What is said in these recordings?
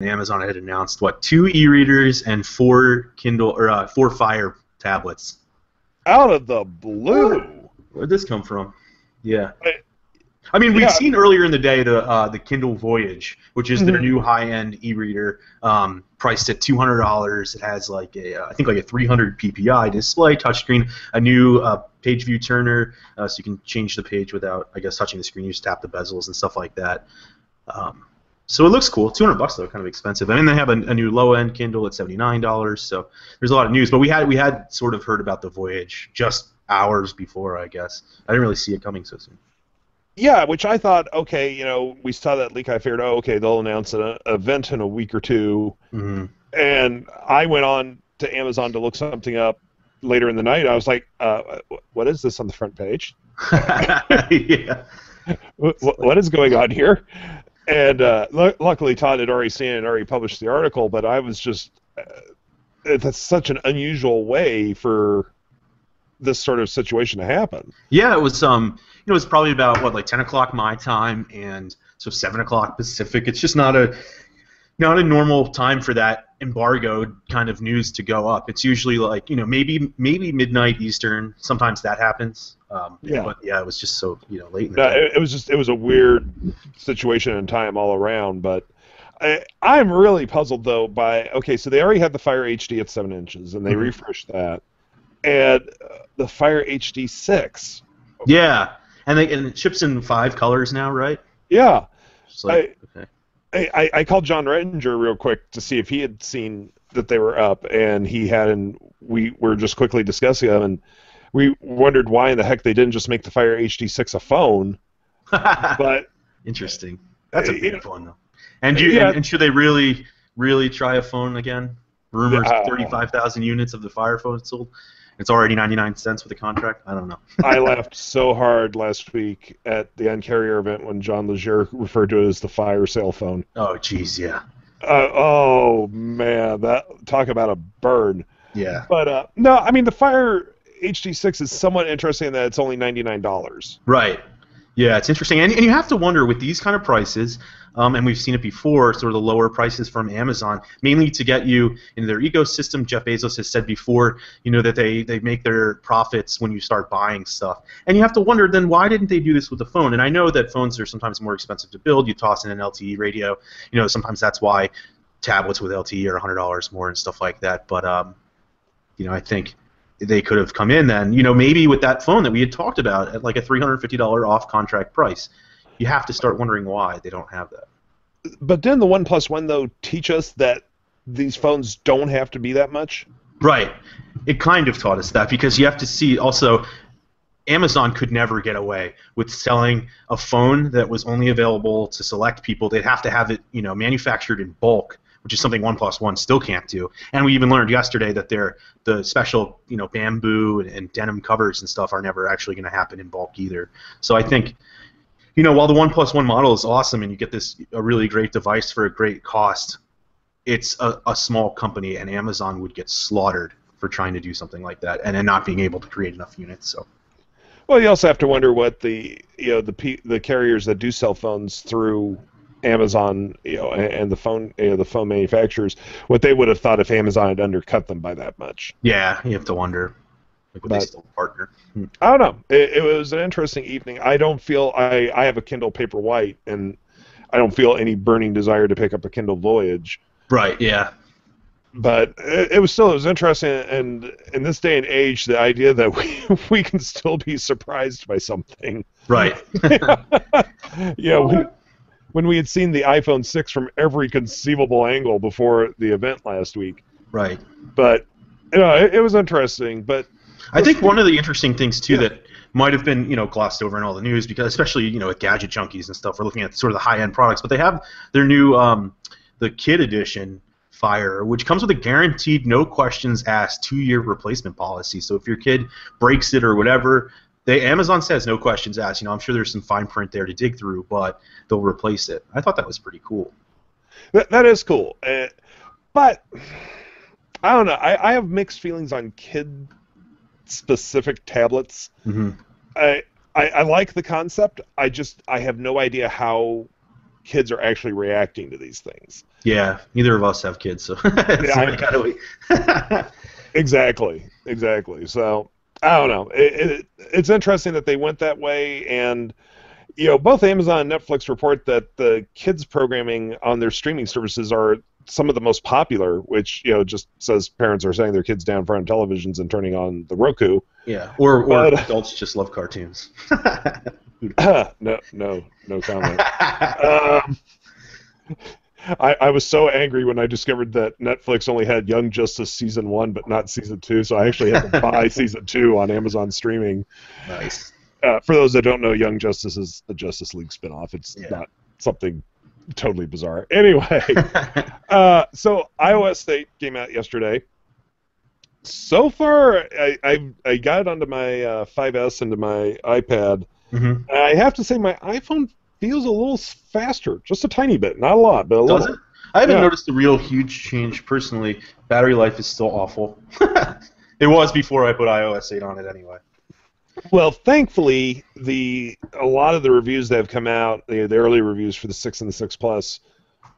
Amazon had announced two e-readers and four Kindle or four Fire tablets. Out of the blue. Where'd this come from? Yeah. I mean, we've seen earlier in the day the Kindle Voyage, which is their new high-end e-reader, priced at $200. It has I think a 300 ppi display, touchscreen, a new page view turner, so you can change the page without, I guess, touching the screen. You just tap the bezels and stuff like that. So it looks cool. $200 though, kind of expensive. I mean, they have a new low-end Kindle at $79. So there's a lot of news. But we had sort of heard about the Voyage just hours before, I guess. I didn't really see it coming so soon. Yeah, which I thought, okay, we saw that leak. I figured, okay, they'll announce an event in a week or two. Mm-hmm. And I went on to Amazon to look something up later in the night. I was like, what is this on the front page? Yeah. What is going on here? And luckily, Todd had already seen it and already published the article, but I was just, that's such an unusual way for this sort of situation to happen. Yeah, it was, it was probably about, 10 o'clock my time, and so 7 o'clock Pacific. It's just not a normal time for that embargoed kind of news to go up. It's usually maybe midnight Eastern. Sometimes that happens. Yeah. But yeah, it was just so late in the day. It was a weird situation and time all around. But I'm really puzzled though by so they already had the Fire HD at 7 inches and they refreshed that, and the Fire HD 6. Yeah, and it ships in 5 colors now, right? Yeah. Okay. I called John Rettinger real quick to see if he had seen that they were up, and he had, and we were just quickly discussing them, and we wondered why in the heck they didn't just make the Fire HD 6 a phone. But interesting. That's a big phone, though. And and should they really try a phone again? Rumors 35,000 units of the Fire phone sold. It's already 99 cents with a contract. I don't know. I laughed so hard last week at the Uncarrier event when John Legere referred to it as the Fire cell phone. Oh, jeez, yeah. Oh, man. Talk about a burn. Yeah. But, no, I mean, the Fire HD6 is somewhat interesting in that it's only $99. Right. Yeah, it's interesting. And you have to wonder with these kind of prices, and we've seen it before, sort of the lower prices from Amazon, mainly to get you into their ecosystem. Jeff Bezos has said before, that they make their profits when you start buying stuff. And you have to wonder, then why didn't they do this with the phone? And I know that phones are sometimes more expensive to build. You toss in an LTE radio. Sometimes that's why tablets with LTE are $100 more and stuff like that. But, I think they could have come in then, maybe with that phone that we had talked about at like a $350 off contract price. You have to start wondering why they don't have that. But didn't the OnePlus One, though, teach us that these phones don't have to be that much? Right. It kind of taught us that, because you have to see also Amazon could never get away with selling a phone that was only available to select people. They'd have to have it, manufactured in bulk, which is something OnePlus One still can't do. And we even learned yesterday that the special, bamboo and denim covers and stuff are never actually going to happen in bulk either. So I think, while the OnePlus One model is awesome and you get a really great device for a great cost, it's a small company, and Amazon would get slaughtered for trying to do something like that and then not being able to create enough units. So. Well, you also have to wonder what the carriers that do sell phones through Amazon, and the phone manufacturers, what they would have thought if Amazon had undercut them by that much. Yeah, you have to wonder. Would they still partner? I don't know. It was an interesting evening. I don't feel I have a Kindle Paperwhite, and I don't feel any burning desire to pick up a Kindle Voyage. Right. Yeah. But it was interesting, and in this day and age, the idea that we can still be surprised by something. Right. Yeah. When we had seen the iPhone 6 from every conceivable angle before the event last week. Right. But it was interesting. But I think one of the interesting things too that might have been glossed over in all the news, because especially with gadget junkies and stuff, we're looking at sort of the high-end products, but they have their new the Kid Edition Fire, which comes with a guaranteed, no questions asked 2-year replacement policy. So if your kid breaks it or whatever, Amazon says no questions asked. I'm sure there's some fine print there to dig through, but they'll replace it. I thought that was pretty cool. That is cool. But I don't know. I have mixed feelings on kid-specific tablets. Mm-hmm. I like the concept. I have no idea how kids are actually reacting to these things. Yeah, neither of us have kids, so gotta wait. Exactly. So I don't know. It's interesting that they went that way, and both Amazon and Netflix report that the kids programming on their streaming services are some of the most popular, which just says parents are setting their kids down in front of televisions and turning on the Roku. Yeah, or adults just love cartoons. No comment. I was so angry when I discovered that Netflix only had Young Justice Season 1 but not Season 2, so I actually had to buy Season 2 on Amazon streaming. Nice. For those that don't know, Young Justice is the Justice League spinoff. It's not something totally bizarre. Anyway, so iOS 8 came out yesterday. So far, I got it onto my 5S and to my iPad. Mm-hmm. I have to say my iPhone feels a little faster, just a tiny bit, not a lot, but a little. Does it? I haven't noticed a real huge change personally. Battery life is still awful. It was before I put iOS 8 on it anyway. Well, thankfully, a lot of the reviews that have come out, the early reviews for the 6 and the 6 Plus,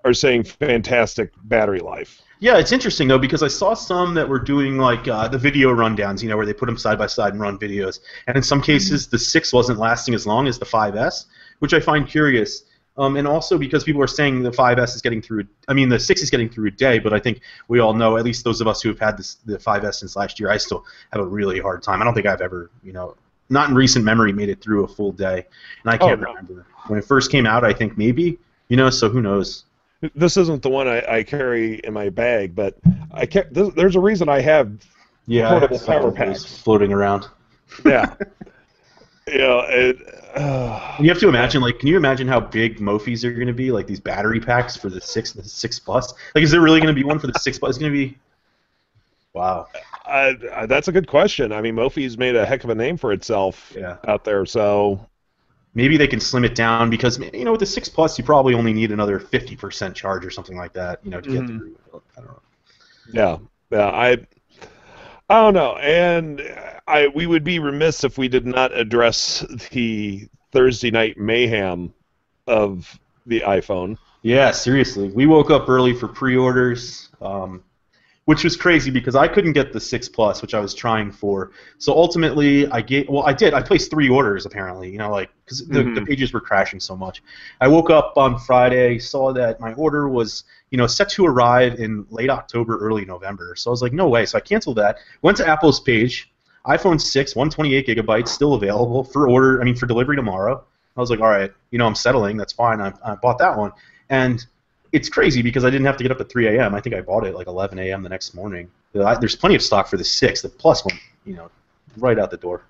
are saying fantastic battery life. Yeah, it's interesting though because I saw some that were doing like the video rundowns, where they put them side by side and run videos, and in some cases the 6 wasn't lasting as long as the 5S, which I find curious. And also because people are saying the 5S is getting through. I mean, the 6 is getting through a day, but I think we all know, at least those of us who have had the 5S since last year, I still have a really hard time. I don't think I've ever, not in recent memory, made it through a full day, and I can't remember when it first came out. I think maybe, so who knows. This isn't the one I carry in my bag, but there's a reason I have portable power packs floating around. Yeah. You have to imagine, can you imagine how big Mofis are going to be, like these battery packs for the 6 and the 6 Plus? Like, is there really going to be one for the 6 Plus? It's going to be, wow. That's a good question. I mean, Mofi's made a heck of a name for itself out there, so maybe they can slim it down because, with the 6 Plus, you probably only need another 50% charge or something like that, to get through. I don't know. Yeah. I don't know, and we would be remiss if we did not address the Thursday night mayhem of the iPhone. Yeah, seriously. We woke up early for pre-orders, which was crazy because I couldn't get the 6 Plus, which I was trying for. So ultimately, I did. I placed 3 orders, apparently, because the pages were crashing so much. I woke up on Friday, saw that my order was set to arrive in late October, early November. So I was like, no way. So I canceled that. Went to Apple's page. iPhone 6, 128 gigabytes, still available for delivery tomorrow. I was like, all right, I'm settling. That's fine. I bought that one. And it's crazy because I didn't have to get up at 3 a.m. I think I bought it like 11 a.m. the next morning. There's plenty of stock for the 6. The Plus one, right out the door.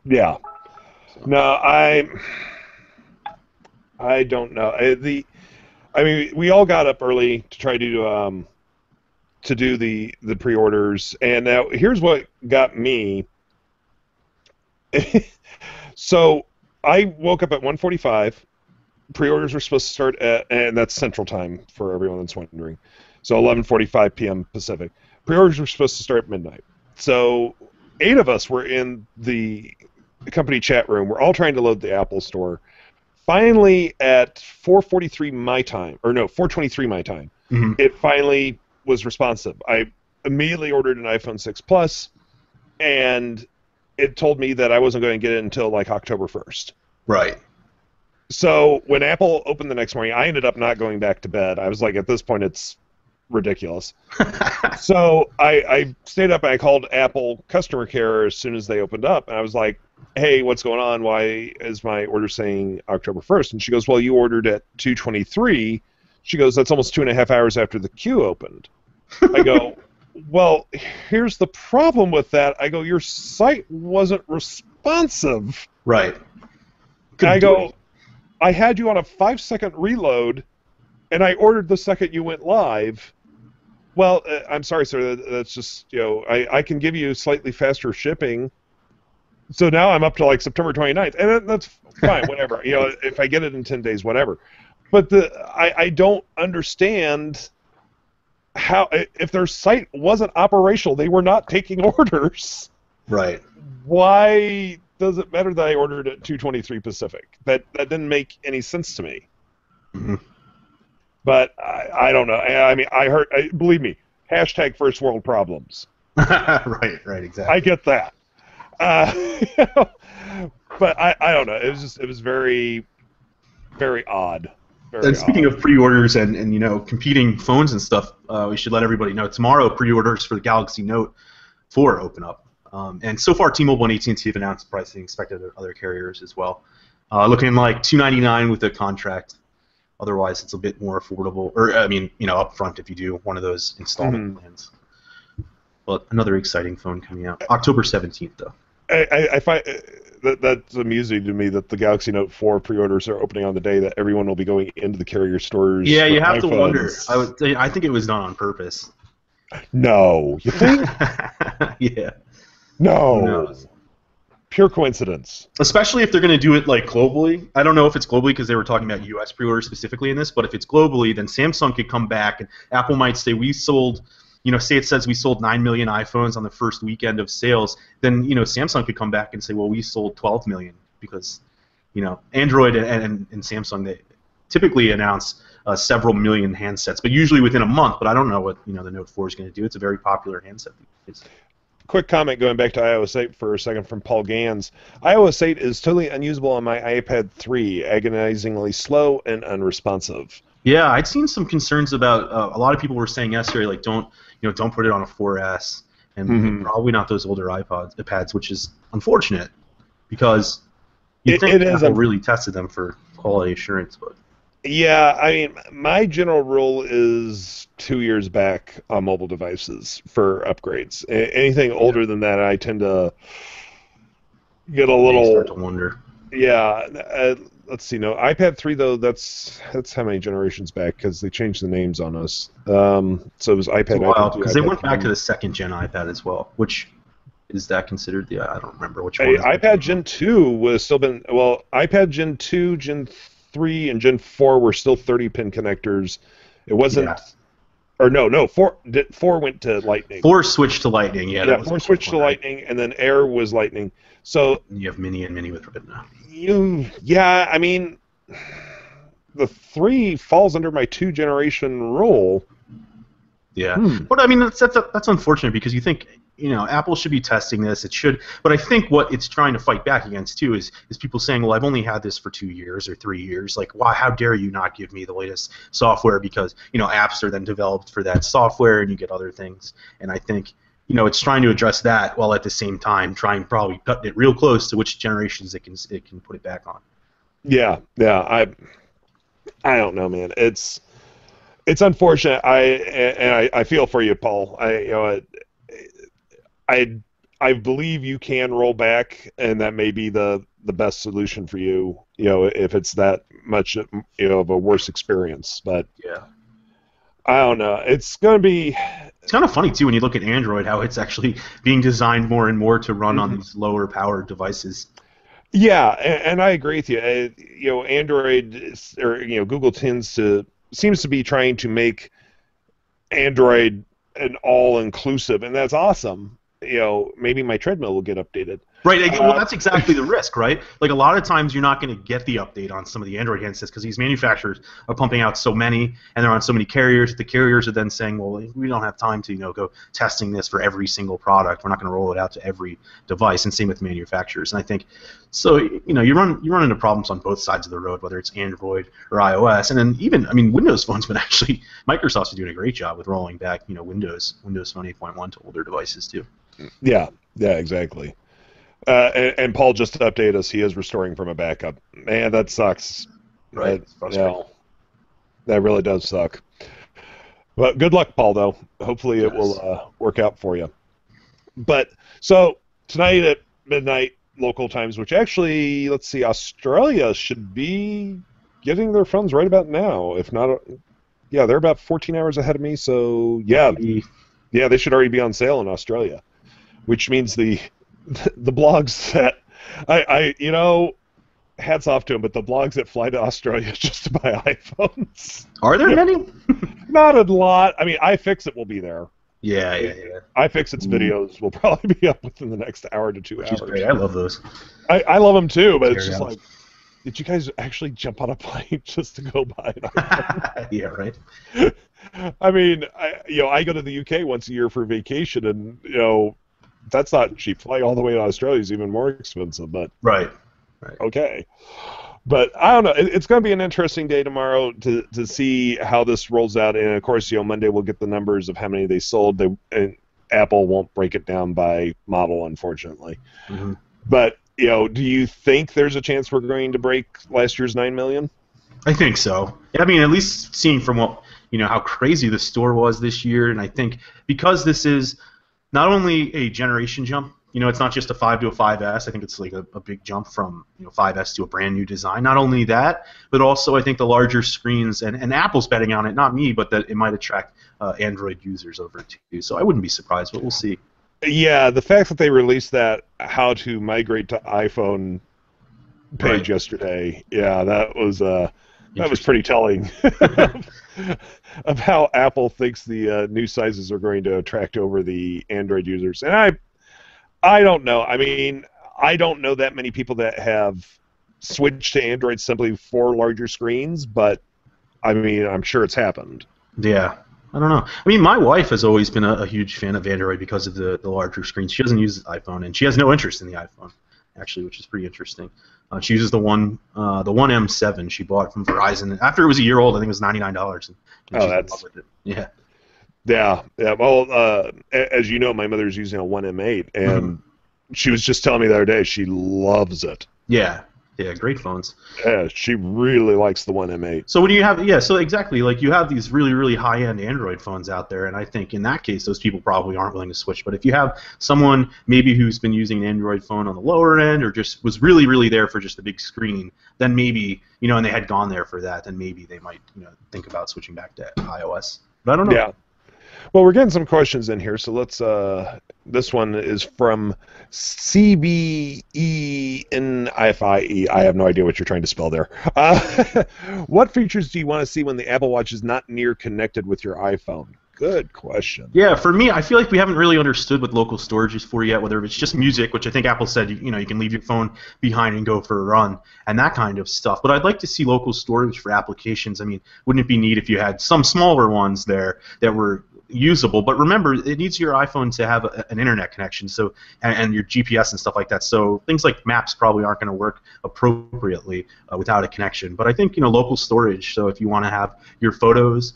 Yeah. So. No, I don't know. We all got up early to try to do the pre-orders, and now here's what got me. So I woke up at 1:45. Pre-orders were supposed to start and that's Central Time for everyone that's wondering. So 11:45 p.m. Pacific. Pre-orders were supposed to start at midnight. So 8 of us were in the company chat room. We're all trying to load the Apple Store. Finally, at 4:43 my time, or no, 4:23 my time, it finally was responsive. I immediately ordered an iPhone 6 Plus, and it told me that I wasn't going to get it until like October 1st. Right. So when Apple opened the next morning, I ended up not going back to bed. I was like, at this point, it's ridiculous. So I stayed up and I called Apple customer care as soon as they opened up, and I was like, hey, what's going on? Why is my order saying October 1st? And she goes, well, you ordered at 2:23. She goes, that's almost 2.5 hours after the queue opened. I go, well, here's the problem with that. I go, your site wasn't responsive. Right. I go, I had you on a 5-second reload, and I ordered the second you went live. Well, I'm sorry, sir. That's just, I can give you slightly faster shipping. So now I'm up to like September 29th, and that's fine, whatever. If I get it in 10 days, whatever. But I don't understand how, if their site wasn't operational, they were not taking orders. Right. Why does it matter that I ordered at 2:23 Pacific? That didn't make any sense to me. Mm-hmm. But I don't know. I mean, believe me, hashtag first world problems. Right, exactly. I get that. But I don't know. It was very, very odd. And speaking of pre-orders and competing phones and stuff, we should let everybody know tomorrow pre-orders for the Galaxy Note 4 open up. And so far, T-Mobile and AT&T have announced pricing expected at other carriers as well. Looking like $299 with a contract. Otherwise, it's a bit more affordable, or upfront if you do one of those installment plans. But another exciting phone coming out October 17th, though. I find that's amusing to me that the Galaxy Note 4 pre-orders are opening on the day that everyone will be going into the carrier stores. Yeah, you have iPhones. to wonder. I think it was done on purpose. No, you think? Yeah. No. Pure coincidence. Especially if they're going to do it like globally. I don't know if it's globally because they were talking about U.S. pre-orders specifically in this, but if it's globally, then Samsung could come back and Apple might say we sold, say it says we sold 9 million iPhones on the first weekend of sales, then Samsung could come back and say, well, we sold 12 million because Android and Samsung, they typically announce several million handsets, but usually within a month. But I don't know what the Note 4 is going to do. It's a very popular handset. Quick comment going back to iOS 8 for a second from Paul Gans. iOS 8 is totally unusable on my iPad 3, agonizingly slow and unresponsive. Yeah, I'd seen some concerns about a lot of people were saying yesterday, like don't put it on a 4S, and probably not those older iPads, which is unfortunate because you think Apple really tested them for quality assurance, but. Yeah, I mean, my general rule is 2 years back on mobile devices for upgrades. Anything older than that, I tend to get a little. You start to wonder. Yeah, let's see. No, iPad 3 though. That's how many generations back? Because they changed the names on us. So it was iPad. Wow, because they went back to the second gen iPad as well. Which is that considered? I don't remember which one. iPad Gen 2 was still been iPad Gen 2, Gen 3 and Gen 4 were still 30-pin connectors. It wasn't, or no, 4 went to Lightning. 4 switched to Lightning, yeah. 4 switched to Lightning, and then Air was Lightning. So you have Mini and Mini with Retina. I mean, the 3 falls under my 2-generation rule. Yeah, but I mean that's unfortunate because you think Apple should be testing this. It should, but I think what it's trying to fight back against too is people saying, well, I've only had this for 2 years or 3 years. Like, why? How dare you not give me the latest software? Because apps are then developed for that software, and you get other things. And I think it's trying to address that while at the same time trying probably cut it real close to which generations it can put it back on. Yeah. I don't know, man. It's unfortunate. I feel for you, Paul. I believe you can roll back, and that may be the best solution for you. If it's that much of a worse experience. But yeah, I don't know. It's going to be. It's kind of funny too when you look at Android, how it's actually being designed more and more to run on these lower powered devices. Yeah, and I agree with you. Android or Google seems to be trying to make Android an all-inclusive, and that's awesome. Maybe my treadmill will get updated. Right. Well, that's exactly the risk, right? Like a lot of times you're not going to get the update on some of the Android handsets because these manufacturers are pumping out so many, and they're on so many carriers. The carriers are then saying, well, we don't have time to go testing this for every single product. We're not going to roll it out to every device, and same with manufacturers. And I think so. You run into problems on both sides of the road, whether it's Android or iOS, and then even Windows Phone's been actually Microsoft's been doing a great job with rolling back Windows Phone 8.1 to older devices too. Yeah, exactly. And Paul just to update us, he is restoring from a backup. Man, that sucks. Right. That really does suck. But good luck, Paul, though. Hopefully it will work out for you. But, so, tonight at midnight, local times, which actually, let's see, Australia should be getting their phones right about now. If not, they're about 14 hours ahead of me, so, they should already be on sale in Australia. Which means the blogs that I hats off to them, but the blogs that fly to Australia just to buy iPhones. Are there many? Not a lot. I mean, iFixit will be there. Yeah. iFixit's videos will probably be up within the next hour to 2 hours. Which is great. I love those. I love them too, but it's just like, did you guys actually jump on a plane just to go buy an iPhone? Yeah, right. I mean, I go to the UK once a year for vacation, and that's not cheap. Flying all the way to Australia is even more expensive, but Right. okay. But I don't know. It's going to be an interesting day tomorrow to see how this rolls out. And of course, Monday we'll get the numbers of how many they sold. And Apple won't break it down by model, unfortunately. Mm-hmm. But do you think there's a chance we're going to break last year's 9 million? I think so. I mean, at least seeing from what how crazy the store was this year, and I think because this is not only a generation jump. It's not just a 5 to a 5S. I think it's like a big jump from 5S to a brand new design. Not only that, but also I think the larger screens, and Apple's betting on it, not me, but that it might attract Android users over too. So I wouldn't be surprised, but we'll see. Yeah, the fact that they released that how to migrate to iPhone page yesterday, yeah, that was pretty telling of how Apple thinks the new sizes are going to attract over the Android users. And I don't know. I mean, I don't know that many people that have switched to Android simply for larger screens, but I mean, I'm sure it's happened. Yeah. I don't know. I mean, my wife has always been a huge fan of Android because of the larger screens. She doesn't use the iPhone, and she has no interest in the iPhone, actually, which is pretty interesting. She uses the One M7 she bought from Verizon. After it was a year old, I think it was $99. And she's in love with it. Yeah. Yeah. Well, as you know, my mother's using a 1M8, and she was just telling me the other day she loves it. Yeah, great phones. Yeah, she really likes the 1M8. So what do you have? Yeah, so exactly, like you have these really, really high-end Android phones out there, and I think in that case, those people probably aren't willing to switch. But if you have someone maybe who's been using an Android phone on the lower end, or just was really, really there for just the big screen, then maybe and they had gone there for that, then maybe they might think about switching back to iOS. But I don't know. Yeah. Well, we're getting some questions in here, so let's. This one is from CBENFIE. I have no idea what you're trying to spell there. What features do you want to see when the Apple Watch is not near connected with your iPhone? Good question. Yeah, for me, I feel like we haven't really understood what local storage is for yet, whether it's just music, which I think Apple said, you can leave your phone behind and go for a run, and that kind of stuff. But I'd like to see local storage for applications. I mean, wouldn't it be neat if you had some smaller ones there that were usable? But remember, it needs your iPhone to have an internet connection, so and your GPS and stuff like that. So things like maps probably aren't going to work appropriately without a connection. But I think local storage. So if you want to have your photos,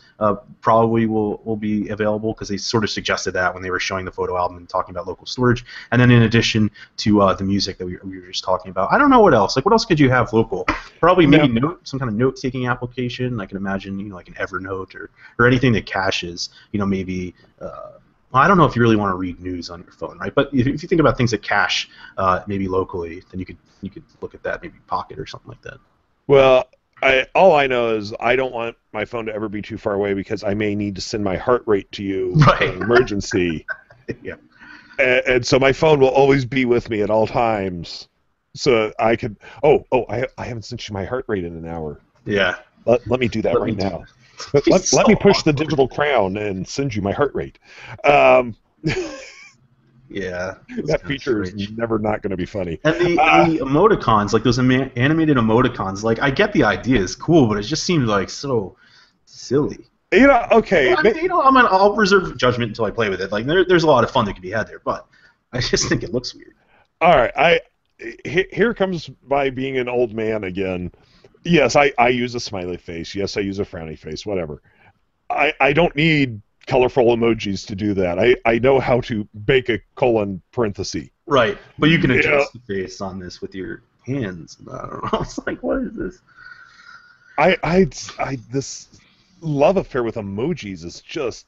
probably will be available, because they sort of suggested that when they were showing the photo album and talking about local storage. And then in addition to the music that we were just talking about, I don't know what else. Like, what else could you have local? Probably maybe some kind of note-taking application. I can imagine like an Evernote or anything that caches. Maybe. I don't know if you really want to read news on your phone, right? But if you think about things that cache maybe locally, then you could look at that, maybe Pocket or something like that. Well, all I know is I don't want my phone to ever be too far away, because I may need to send my heart rate to you in an emergency. Yeah. And so my phone will always be with me at all times, so I could. I haven't sent you my heart rate in an hour. Yeah. Let me do that right now. Let me push the digital crown and send you my heart rate. Yeah, that feature is never not going to be funny. And the emoticons, like those animated emoticons, like I get the idea is cool, but it just seems like so silly. Okay. I'll reserve judgment until I play with it. Like there's a lot of fun that can be had there, but I just think it looks weird. All right, here comes by being an old man again. Yes, I use a smiley face. Yes, I use a frowny face. Whatever. I don't need colorful emojis to do that. I know how to bake a colon parenthesis. Right, but you can adjust the face on this with your hands. I don't know. It's like, what is this? This love affair with emojis is just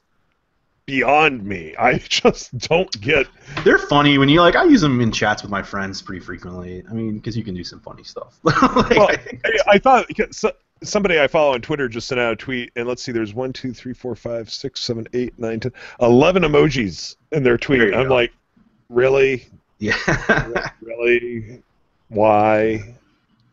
beyond me. I just don't get. They're funny when I use them in chats with my friends pretty frequently. I mean, because you can do some funny stuff. I thought somebody I follow on Twitter just sent out a tweet, and let's see, there's 1, 2, 3, 4, 5, 6, 7, 8, 9, 10, 11 emojis in their tweet. I'm like, really? Yeah. Really? Why?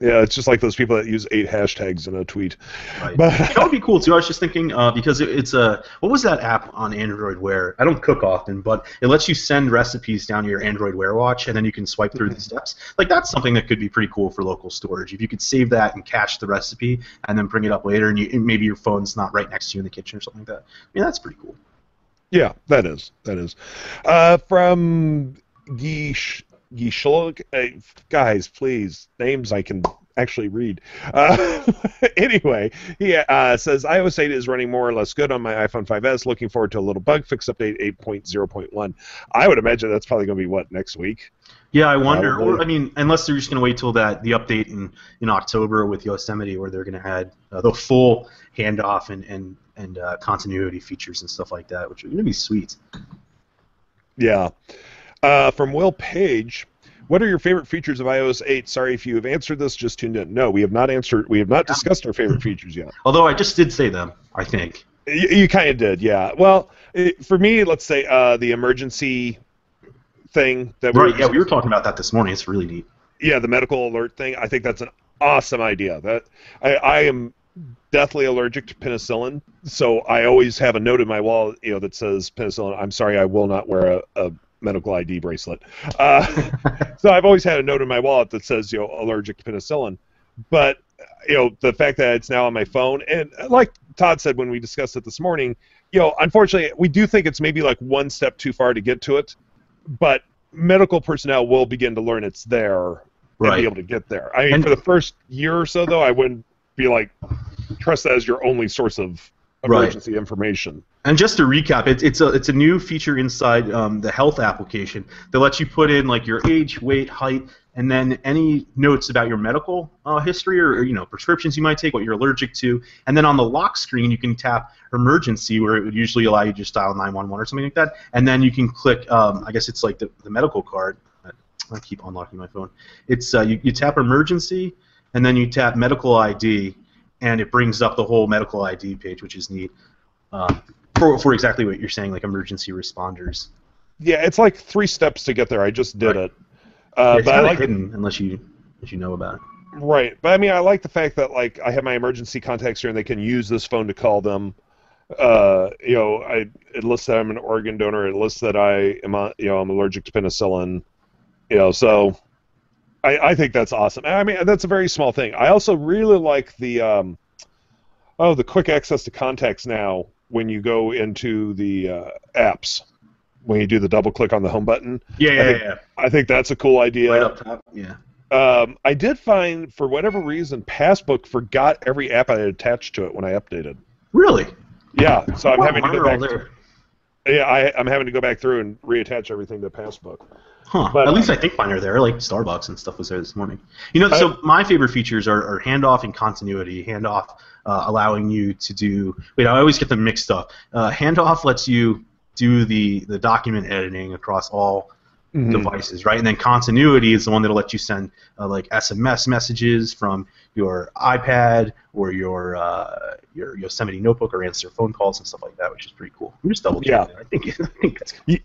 Yeah, it's just like those people that use 8 hashtags in a tweet. Right. But That would be cool too. I was just thinking because it's a what was that app on Android where I don't cook often, but it lets you send recipes down to your Android Wear Watch, and then you can swipe through the steps. Like that's something that could be pretty cool for local storage. If you could save that and cache the recipe, and then bring it up later, and maybe your phone's not right next to you in the kitchen or something like that. I mean, that's pretty cool. yeah, that is. From Gishulog, guys, please, names I can actually read. Anyway, he says iOS 8 is running more or less good on my iPhone 5S. Looking forward to a little bug fix update 8.0.1. I would imagine that's probably going to be what, next week? Yeah, I wonder. Or, I mean, unless they're just going to wait till the update in October with Yosemite, where they're going to add the full handoff and continuity features and stuff like that, which are going to be sweet. Yeah. From Will Page, what are your favorite features of iOS 8? Sorry if you have answered this, just tuned in. No, we have not answered. We have not discussed our favorite features yet. Although I just did say them, I think. You kind of did, yeah. Well, for me, let's say the emergency thing that we were talking about that this morning. It's really neat. Yeah, the medical alert thing. I think that's an awesome idea. That I am deathly allergic to penicillin, so I always have a note in my wall, that says penicillin. I'm sorry, I will not wear a medical ID bracelet. So I've always had a note in my wallet that says, allergic to penicillin. But, the fact that it's now on my phone, and like Todd said when we discussed it this morning, unfortunately, we do think it's maybe like one step too far to get to it, but medical personnel will begin to learn it's there and be able to get there. I mean, for the first year or so, though, I wouldn't be like, trust that as your only source of emergency information. And just to recap, it's a new feature inside the health application that lets you put in like your age, weight, height, and then any notes about your medical history or prescriptions you might take, what you're allergic to, and then on the lock screen you can tap emergency, where it would usually allow you to just dial 911 or something like that, and then you can click. I guess it's like the medical card. I keep unlocking my phone. It's you tap emergency, and then you tap medical ID, and it brings up the whole medical ID page, which is neat. For exactly what you're saying, like emergency responders. Yeah, it's like 3 steps to get there. I just did it. It's kind of hidden unless you know about it. Right, but I mean, I like the fact that like I have my emergency contacts here, and they can use this phone to call them. It lists that I'm an organ donor. It lists that I am, I'm allergic to penicillin. So I think that's awesome. I mean, that's a very small thing. I also really like the quick access to contacts now when you go into the apps. When you do the double click on the home button. I think that's a cool idea. Right up top, yeah. I did find, for whatever reason, Passbook forgot every app I had attached to it when I updated. Really? Yeah, so I'm having to go back. I'm having to go back through and reattach everything to Passbook. Huh. But at least I think mine are there. Like Starbucks and stuff was there this morning. So my favorite features are handoff and continuity. Handoff allowing you to do. Wait, I always get them mixed up. Handoff lets you do the document editing across all devices, right? And then continuity is the one that'll let you send like SMS messages from your iPad or your Yosemite notebook, or answer phone calls and stuff like that, which is pretty cool. I'm just double checking. I think that's cool.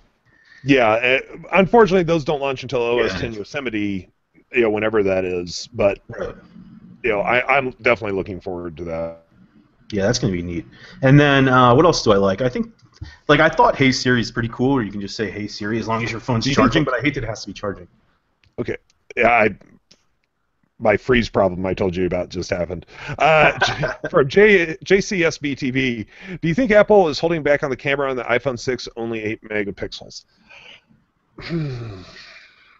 Yeah, unfortunately, those don't launch until OS 10 Yosemite, whenever that is. But I'm definitely looking forward to that. Yeah, that's going to be neat. And then what else do I like? I think, I thought Hey Siri is pretty cool, where you can just say Hey Siri as long as your phone's charging, but I hate that it has to be charging. Okay. Yeah, my freeze problem I told you about just happened. From JCSBTV, do you think Apple is holding back on the camera on the iPhone 6, only 8 megapixels?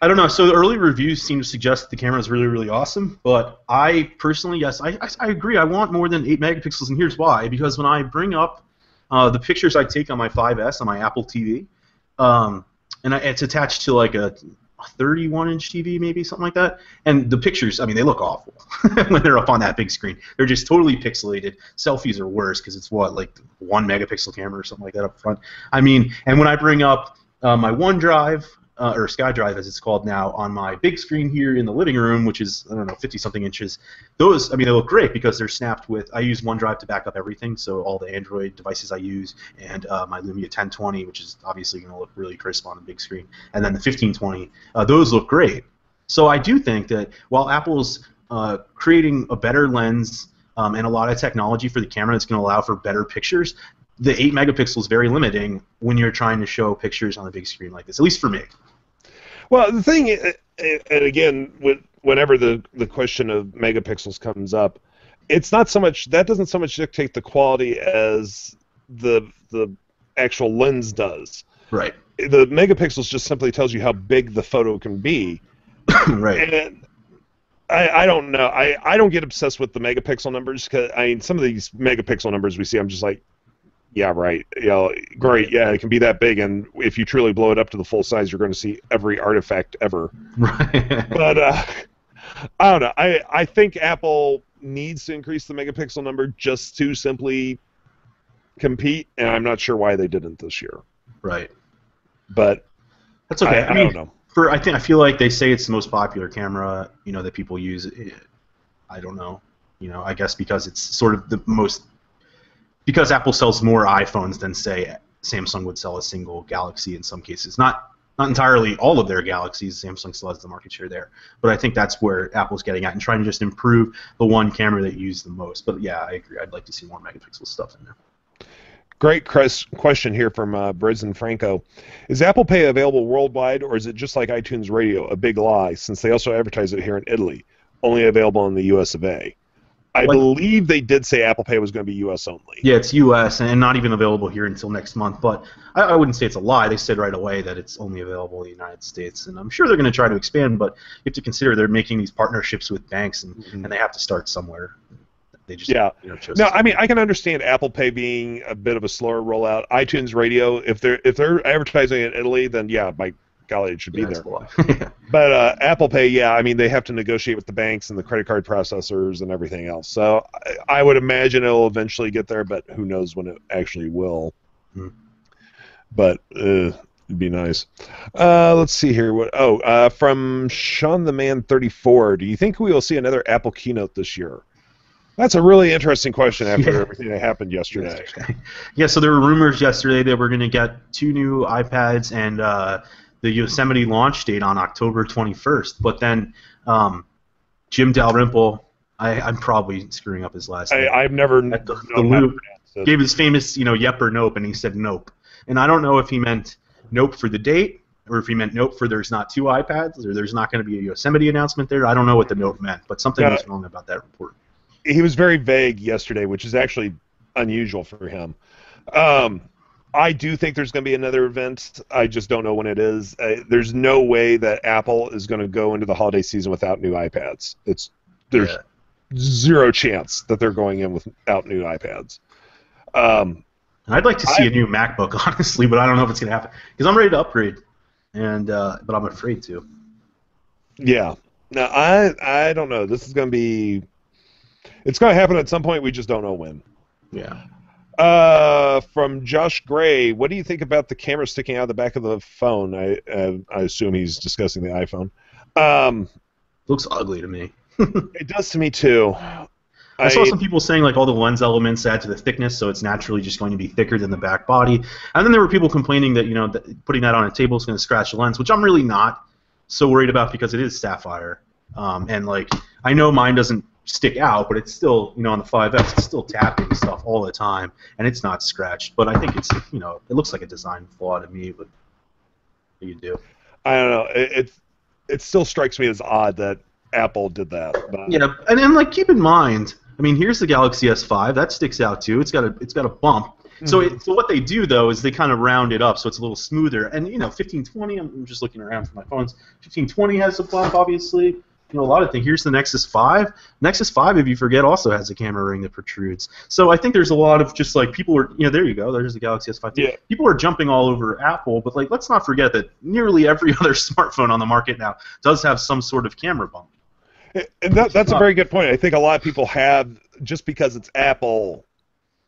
I don't know. So the early reviews seem to suggest that the camera is really, really awesome, but I personally, yes, I agree. I want more than 8 megapixels, and here's why. Because when I bring up the pictures I take on my 5S on my Apple TV, and it's attached to like a 31-inch TV, maybe, something like that, and the pictures, I mean, they look awful when they're up on that big screen. They're just totally pixelated. Selfies are worse because it's like 1 megapixel camera or something like that up front. I mean, and when I bring up my OneDrive, or SkyDrive as it's called now, on my big screen here in the living room, which is, 50-something inches, those, I mean, they look great because they're snapped with, I use OneDrive to back up everything, so all the Android devices I use, and my Lumia 1020, which is obviously going to look really crisp on the big screen, and then the 1520, those look great. So I do think that while Apple's creating a better lens and a lot of technology for the camera that's going to allow for better pictures. The 8 megapixels is very limiting when you're trying to show pictures on a big screen like this, at least for me. Well, the thing, and again, whenever the question of megapixels comes up, it's not so much, that doesn't so much dictate the quality as the actual lens does. Right. The megapixels just simply tells you how big the photo can be. Right. And I don't know. I don't get obsessed with the megapixel numbers, because I mean, some of these megapixel numbers we see, I'm just like, yeah, right. You know, great. Yeah, it can be that big, and if you truly blow it up to the full size, you're going to see every artifact ever. Right. But I don't know. I think Apple needs to increase the megapixel number just to simply compete, and I'm not sure why they didn't this year. Right. But that's okay. I don't know. I feel like they say it's the most popular camera, that people use. I don't know. I guess because it's sort of the most, because Apple sells more iPhones than, say, Samsung would sell a single Galaxy in some cases. Not entirely all of their Galaxies. Samsung still has the market share there. But I think that's where Apple's getting at and trying to just improve the one camera that you use the most. But yeah, I agree. I'd like to see more megapixel stuff in there. Great question here from Brizen Franco. Is Apple Pay available worldwide, or is it just like iTunes Radio, a big lie, since they also advertise it here in Italy, only available in the US of A? I believe they did say Apple Pay was going to be US only. Yeah, it's US and not even available here until next month. But I wouldn't say it's a lie. They said right away that it's only available in the United States. And I'm sure they're going to try to expand, but you have to consider they're making these partnerships with banks, and they have to start somewhere. They just, No, I mean, I can understand Apple Pay being a bit of a slower rollout. iTunes Radio, if they're advertising in Italy, then yeah, by golly, it should be there. But Apple Pay, yeah, I mean, they have to negotiate with the banks and the credit card processors and everything else. So I would imagine it'll eventually get there, but who knows when it actually will. But it'd be nice. Let's see here. From Sean the Man 34, do you think we will see another Apple keynote this year? That's a really interesting question after everything that happened yesterday. Yeah, so there were rumors yesterday that we're going to get 2 new iPads and the Yosemite launch date on October 21st. But then Jim Dalrymple, I'm probably screwing up his last name. I've never at the Loop gave his famous, yep or nope, and he said nope. And I don't know if he meant nope for the date, or if he meant nope for there's not 2 iPads, or there's not going to be a Yosemite announcement there. I don't know what the nope meant, but something was wrong about that report. He was very vague yesterday, which is actually unusual for him. I do think there's going to be another event. I just don't know when it is. There's no way that Apple is going to go into the holiday season without new iPads. There's zero chance that they're going in without new iPads. I'd like to see a new MacBook, honestly, but I don't know if it's going to happen because I'm ready to upgrade, but I'm afraid to. Yeah. No, I don't know. This is going to be. It's going to happen at some point. We just don't know when. Yeah. From Josh Gray, what do you think about the camera sticking out of the back of the phone? I assume he's discussing the iPhone. Looks ugly to me. It does to me too. I saw some people saying like all the lens elements add to the thickness, so it's naturally just going to be thicker than the back body. And then there were people complaining that that putting that on a table is going to scratch the lens, which I'm really not so worried about because it is sapphire. And like I know mine doesn't stick out, but it's still, on the 5S, it's still tapping stuff all the time, and it's not scratched. But I think it's, it looks like a design flaw to me, but what do you do? I don't know. It still strikes me as odd that Apple did that. But. Yeah, and like keep in mind, I mean, here's the Galaxy S5 that sticks out too. It's got a bump. So what they do though is they kind of round it up so it's a little smoother. And 1520, I'm just looking around for my phones. 1520 has a bump, obviously. A lot of things. Here's the Nexus 5. Nexus 5, if you forget, also has a camera ring that protrudes. So I think there's a lot of just like people are, there you go. There's the Galaxy S5. Yeah. People are jumping all over Apple, but like let's not forget that nearly every other smartphone on the market now does have some sort of camera bump. And that's a very good point. I think a lot of people have, just because it's Apple,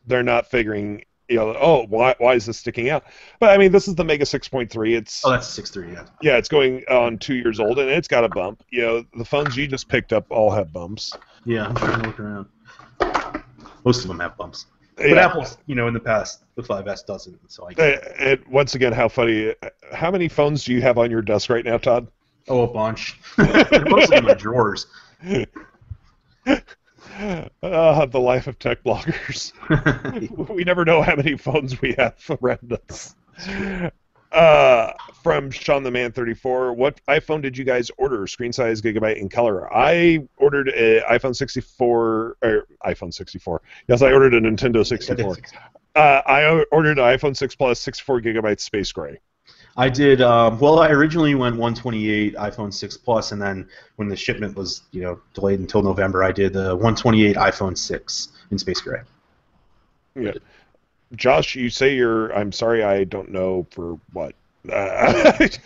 they're not figuring, why is this sticking out? But I mean, this is the Mega 6.3. That's 6.3, yeah. Yeah, it's going on 2 years old, and it's got a bump. The phones you just picked up all have bumps. Yeah, I'm trying to look around. Most of them have bumps. But Apple's, in the past, the 5S doesn't. So and once again, how funny. How many phones do you have on your desk right now, Todd? Oh, a bunch. Most of them are drawers. The life of tech bloggers. We never know how many phones we have around us. From Sean the Man 34, what iPhone did you guys order? Screen size, gigabyte, and color? I ordered an iPhone 64, or iPhone 64. Yes, I ordered a Nintendo 64. I ordered an iPhone 6 Plus, 64 gigabytes, space gray. I did. Well, I originally went 128 iPhone 6 Plus, and then when the shipment was, delayed until November, I did the 128 iPhone 6 in space gray. Yeah. Josh, you say I'm sorry, I don't know for what. If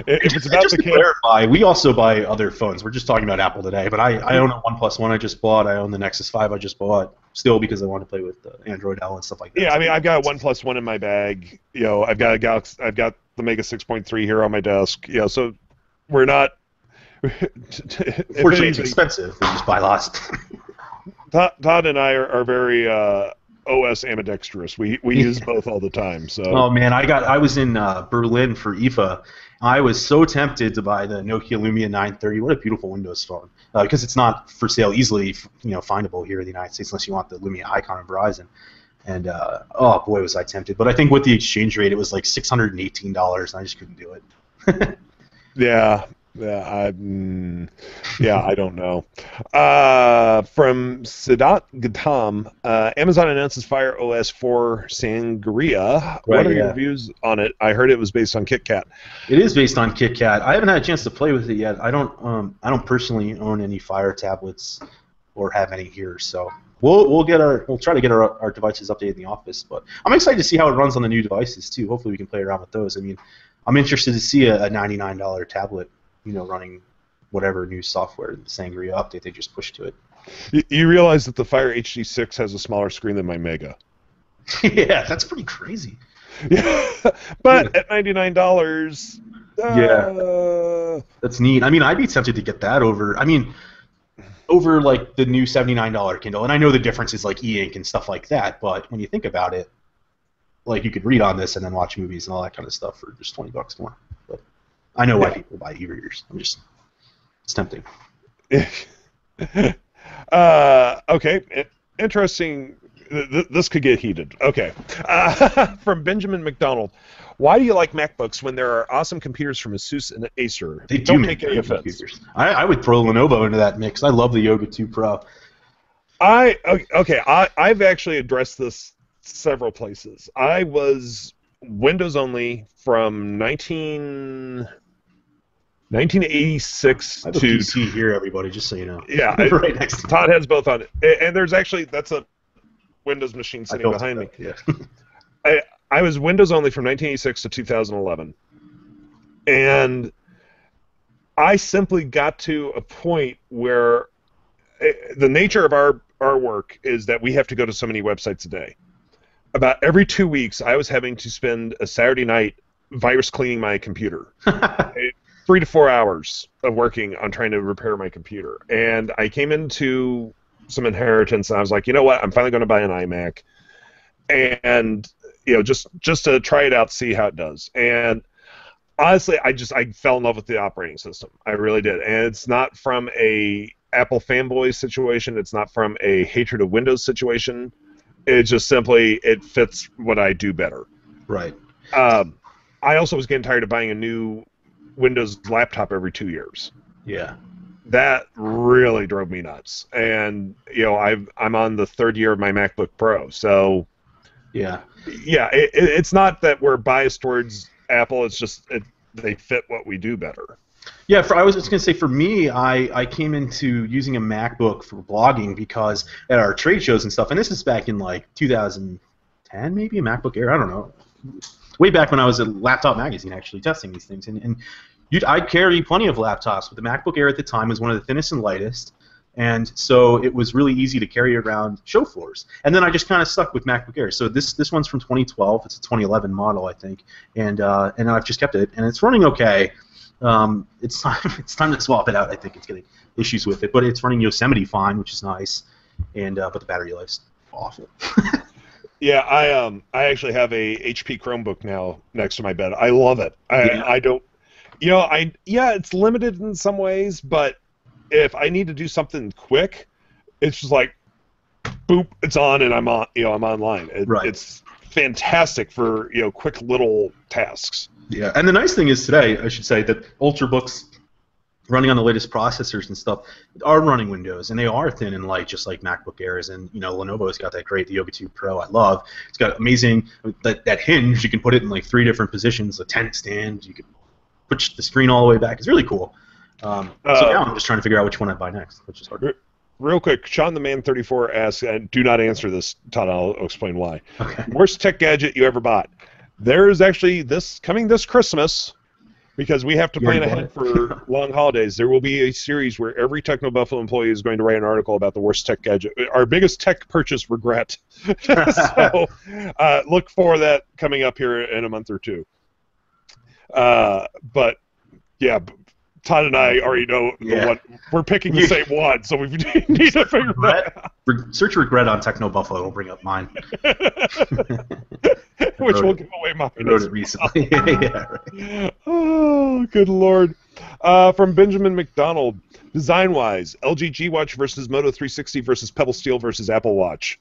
it's about just to clarify, we also buy other phones. We're just talking about Apple today, but I own a OnePlus One I just bought. I own the Nexus 5 I just bought, still because I want to play with Android L and stuff like that. Yeah, I mean, I've got a OnePlus One in my bag. I've got the Mega 6.3 here on my desk. So we're not. Fortunately, it's expensive. We just buy lots. Todd and I are very OS ambidextrous. We use both all the time. So. Oh man, I was in Berlin for IFA. I was so tempted to buy the Nokia Lumia 930. What a beautiful Windows phone! Because it's not for sale easily, findable here in the United States unless you want the Lumia icon of Verizon. And oh boy, was I tempted! But I think with the exchange rate, it was like $618, and I just couldn't do it. Yeah. I don't know. From Siddhat Gatam, Amazon announces Fire OS 4 Sangria. What are your views on it? I heard it was based on KitKat. It is based on KitKat. I haven't had a chance to play with it yet. I don't personally own any Fire tablets or have any here, so we'll try to get our devices updated in the office. But I'm excited to see how it runs on the new devices too. Hopefully we can play around with those. I mean, I'm interested to see a $99 tablet. Running whatever new software, the Sangria update they just pushed to it. You realize that the Fire HD6 has a smaller screen than my Mega. Yeah, that's pretty crazy. Yeah, but at $99, yeah, that's neat. I mean, I'd be tempted to get that over like the new $79 Kindle, and I know the difference is like e-ink and stuff like that. But when you think about it, like you could read on this and then watch movies and all that kind of stuff for just $20 more. But I know why people buy e-readers. It's tempting. Okay, interesting. This could get heated. Okay. From Benjamin McDonald. Why do you like MacBooks when there are awesome computers from ASUS and Acer? They don't make any offense. I would throw Lenovo into that mix. I love the Yoga 2 Pro. I've actually addressed this several places. I was Windows only from 1986 I have a to PC here, everybody, just so you know. Yeah, right next to Todd has both on it, and there's actually that's a Windows machine sitting behind me. Yeah. I was Windows only from 1986 to 2011, and I simply got to a point where the nature of our work is that we have to go to so many websites a day. About every 2 weeks, I was having to spend a Saturday night virus cleaning my computer. 3 to 4 hours of working on trying to repair my computer. And I came into some inheritance, and I was like, you know what? I'm finally going to buy an iMac. And, just to try it out, see how it does. And honestly, I fell in love with the operating system. I really did. And it's not from a Apple fanboy situation. It's not from a hatred of Windows situation. It's just simply, it fits what I do better. Right. I also was getting tired of buying a new Windows laptop every 2 years. Yeah. That really drove me nuts. And, I'm on the third year of my MacBook Pro. So, yeah. Yeah, it's not that we're biased towards Apple. It's just they fit what we do better. Yeah, I was just going to say, for me, I came into using a MacBook for blogging because at our trade shows and stuff, and this is back in like 2010, maybe, a MacBook Air, I don't know. Way back when I was at Laptop Magazine actually testing these things. And I'd carry plenty of laptops, but the MacBook Air at the time was one of the thinnest and lightest, and so it was really easy to carry around show floors. And then I just kind of stuck with MacBook Air. So this one's from 2012. It's a 2011 model, I think, and I've just kept it, and it's running okay. It's time to swap it out. I think it's getting issues with it, but it's running Yosemite fine, which is nice, and but the battery life's awful. Yeah, I actually have a HP Chromebook now next to my bed. I love it. I don't, it's limited in some ways, but if I need to do something quick, it's just like, boop, it's on, and I'm on. I'm online. Right. It's fantastic for quick little tasks. Yeah, and the nice thing is today, I should say, that Ultrabooks running on the latest processors and stuff are running Windows, and they are thin and light, just like MacBook Airs. And Lenovo's got that great, the Yoga 2 Pro. I love. It's got amazing that hinge. You can put it in like 3 different positions. A tent stand. You can push the screen all the way back. It's really cool. So now I'm just trying to figure out which one I'd buy next, which is hard. Real quick, Sean the Man 34 asks, and do not answer this, Todd. I'll explain why. Okay. Worst tech gadget you ever bought? There is actually coming this Christmas, because we have to plan ahead for long holidays. There will be a series where every TechnoBuffalo employee is going to write an article about the worst tech gadget, our biggest tech purchase regret. So look for that coming up here in a month or two. But yeah. Todd and I already know the one. We're picking the same one, so we need to figure that out. Search regret on TechnoBuffalo. It'll bring up mine. Which will give away mine. I wrote it recently. Yeah, right. Oh, good Lord. From Benjamin McDonald. Design-wise, LG G Watch versus Moto 360 versus Pebble Steel versus Apple Watch.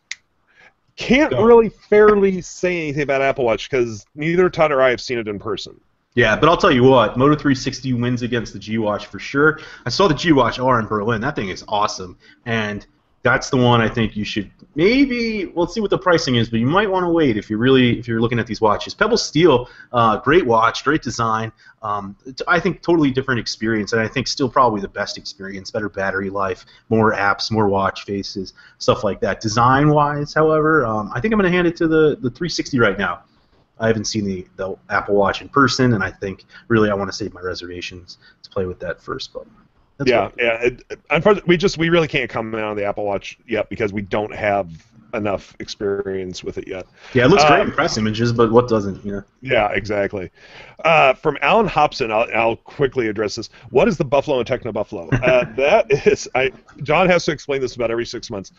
Can't really fairly say anything about Apple Watch because neither Todd or I have seen it in person. Yeah, but I'll tell you what, Moto 360 wins against the G Watch for sure. I saw the G Watch R in Berlin. That thing is awesome, and that's the one I think you should maybe. We'll see what the pricing is, but you might want to wait if you're looking at these watches. Pebble Steel, great watch, great design. I think totally different experience, and I think still probably the best experience. Better battery life, more apps, more watch faces, stuff like that. Design-wise, however, I think I'm going to hand it to the 360 right now. I haven't seen the Apple Watch in person, and I think really I want to save my reservations to play with that first. But unfortunately, we really can't comment on the Apple Watch yet because we don't have enough experience with it yet. Yeah, it looks great in press images, but what doesn't? Yeah, exactly. From Alan Hobson, I'll quickly address this. What is the Buffalo and TechnoBuffalo? That is, John has to explain this about every 6 months.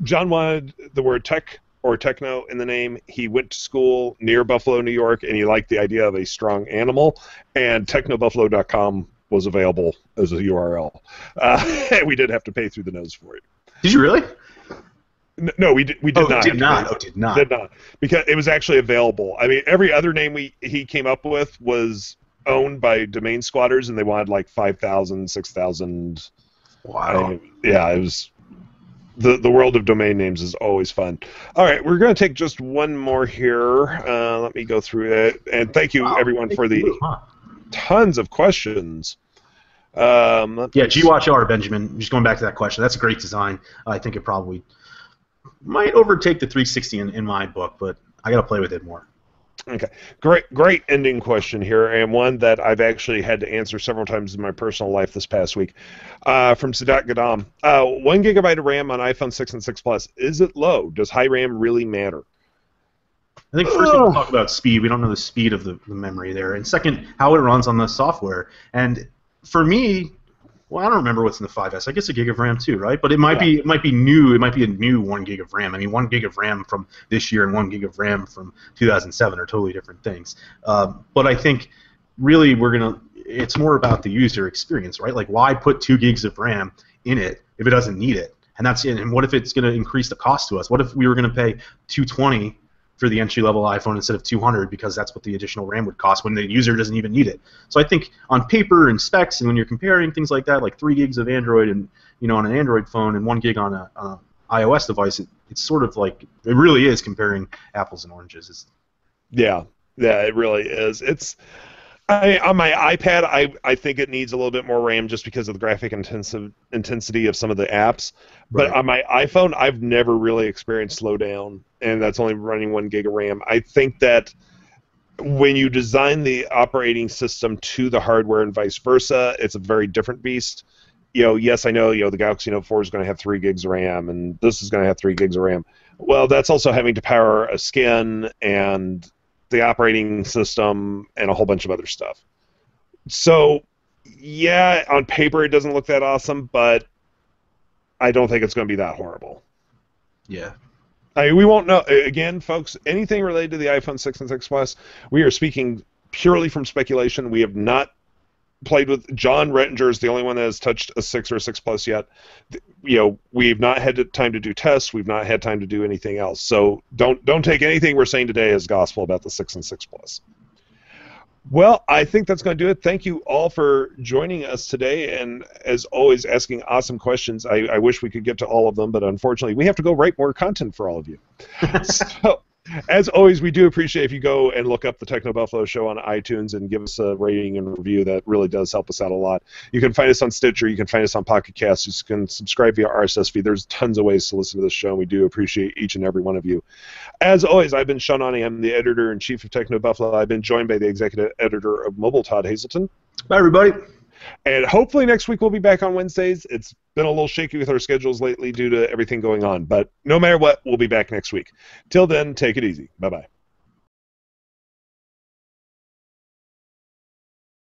John wanted the word tech or techno in the name. He went to school near Buffalo, New York, and he liked the idea of a strong animal, and technobuffalo.com was available as a URL. We did have to pay through the nose for it. Did you really? No, we did not. Did not. Did not. Because it was actually available. I mean, every other name he came up with was owned by domain squatters, and they wanted like 5,000, 6,000. Wow. It was... The world of domain names is always fun. All right, we're going to take just one more here. Let me go through it. And thank you, everyone, for the tons of questions. G Watch R, Benjamin. Just going back to that question. That's a great design. I think it probably might overtake the 360 in my book, but I got to play with it more. Okay, great ending question here, and one that I've actually had to answer several times in my personal life this past week. From Sadat Gadam, 1 gigabyte of RAM on iPhone 6 and 6 Plus, is it low? Does high RAM really matter? I think first we talk about speed. We don't know the speed of the memory there, and second, how it runs on the software. And for me, well, I don't remember what's in the 5S. I guess a gig of RAM too, right? But it might be new. It might be a new 1 gig of RAM. I mean, 1 gig of RAM from this year and 1 gig of RAM from 2007 are totally different things. But I think really it's more about the user experience, right? Like, why put 2 gigs of RAM in it if it doesn't need it? And what if it's going to increase the cost to us? What if we were going to pay $220 for the entry-level iPhone instead of $200 because that's what the additional RAM would cost when the user doesn't even need it? So I think on paper and specs, and when you're comparing things like that, like 3 gigs of Android and on an Android phone and 1 gig on a iOS device, it's sort of like it really is comparing apples and oranges. Yeah, it really is. On my iPad, I think it needs a little bit more RAM just because of the graphic intensity of some of the apps. But on my iPhone, I've never really experienced slowdown, and that's only running 1 gig of RAM. I think that when you design the operating system to the hardware and vice versa, it's a very different beast. Yes, I know, the Galaxy Note 4 is going to have 3 gigs of RAM, and this is going to have 3 gigs of RAM. Well, that's also having to power a skin and the operating system and a whole bunch of other stuff. So, yeah, on paper it doesn't look that awesome, but I don't think it's going to be that horrible. Yeah. We won't know. Again, folks, anything related to the iPhone 6 and 6 Plus, we are speaking purely from speculation. We have not played with. John Rettinger is the only one that has touched a 6 or a 6 Plus yet. We've not had time to do tests. We've not had time to do anything else. So don't take anything we're saying today as gospel about the 6 and 6 Plus. Well, I think that's going to do it. Thank you all for joining us today, and as always, asking awesome questions. I wish we could get to all of them, but unfortunately, we have to go write more content for all of you. So, as always, we do appreciate if you go and look up the TechnoBuffalo Show on iTunes and give us a rating and review. That really does help us out a lot. You can find us on Stitcher. You can find us on Pocket Cast. You can subscribe via RSS feed. There's tons of ways to listen to this show, and we do appreciate each and every one of you. As always, I've been Sean Ani. I'm the editor-in-chief of TechnoBuffalo. I've been joined by the executive editor of Mobile, Todd Hazelton. Bye, everybody. And hopefully next week we'll be back on Wednesdays. It's been a little shaky with our schedules lately due to everything going on. But no matter what, we'll be back next week. Till then, take it easy. Bye-bye.